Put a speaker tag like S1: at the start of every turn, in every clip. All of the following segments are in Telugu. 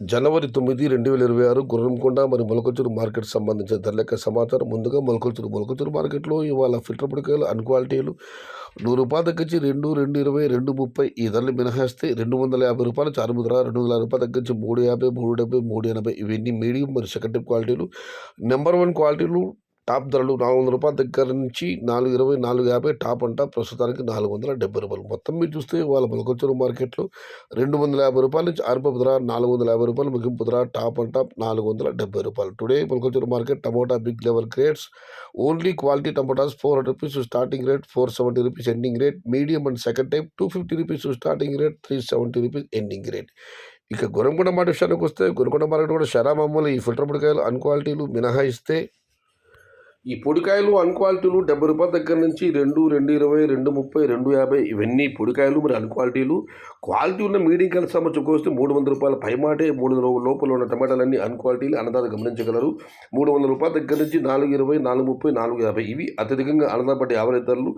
S1: జనవరి 9, 2026 గుర్రంకొండ మరియు మొలకచూరు మార్కెట్ సంబంధించిన ధర లెక్క సమాచారం. ముందుగా మొలకచూరు మార్కెట్లో ఇవాళ ఫిల్టర్ పొడికాయలు అన్ క్వాలిటీలు రూ. 100 తగ్గించి 220, 230 ఈ ధరలు మినహాయిస్తే రూ. 250 చారుముద్ర, రూ. 250 తగ్గించి 350, 370, 380 ఇవన్నీ మీడియం మరియు సెకండ్ టైప్ క్వాలిటీలు. నెంబర్ 1 క్వాలిటీలు టాప్ ధరలు రూ. 400 దగ్గర నుంచి 420, 450 టాప్ అంట ప్రస్తుతానికి రూ. 470. మొత్తం మీరు చూస్తే వాళ్ళ మొలకచూరు మార్కెట్లో రూ. 250 నుంచి ఆరిపోపు ధర రూ. 450 ముగింపు ధర టాప్ అంట రూ. 470. Today Molakachuru market tomato big level grades only quality tomatoes ₹400 starting rate, ₹470 ending rate. Medium and second type ₹250 starting rate, ₹370 ending rate. ఇక గుర్రంకొండ మాట విషయానికి వస్తే గుర్రంకొండ మార్కెట్ కూడా షరా మామూలు ఈ ఫిల్టర్ పొడికాయలు అన్ క్వాలిటీలు మినహాయిస్తే ఈ పొడికాయలు అన్ క్వాలిటీలు ₹70 దగ్గర నుంచి 220, 230, 250 ఇవన్నీ పొడికాయలు మరి అన్ క్వాలిటీలు. క్వాలిటీ ఉన్న మీడియం కాయల సామర్థ్యం చెప్పుకొస్తే ₹300 పైమాటే. 300 లోపల ఉన్న టమాటాలన్నీ అన్ క్వాలిటీలు అన్నదాత గమనించగలరు. ₹300 దగ్గర నుంచి 420, 430, 450 ఇవి అత్యధికంగా అన్నదాపట్టి యావరేజ్ ధరలు.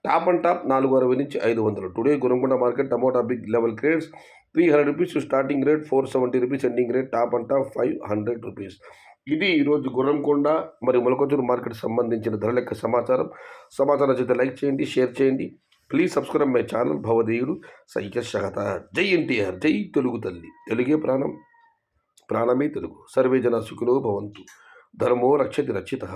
S1: టాప్ అండ్ టాప్ 460 నుంచి 500. Today Gurramkonda market tomato big level grades ₹300 starting rate, ₹470 ending rate, top and top ₹500. ఇది ఈరోజు గుర్రంకొండ మరియు మొలకచూరు మార్కెట్ సంబంధించిన ధర లెక్క సమాచారం చేత లైక్ చేయండి, షేర్ చేయండి. ప్లీజ్ సబ్స్క్రైబ్ మై ఛానల్ భవదేయుడు సైకశగత. జై ఎన్టీఆర్, జై తెలుగు తల్లి. తెలుగే ప్రాణం, ప్రాణమే తెలుగు. సర్వే జన సుఖినో భవంతు. ధర్మో రక్షతి రక్షితః.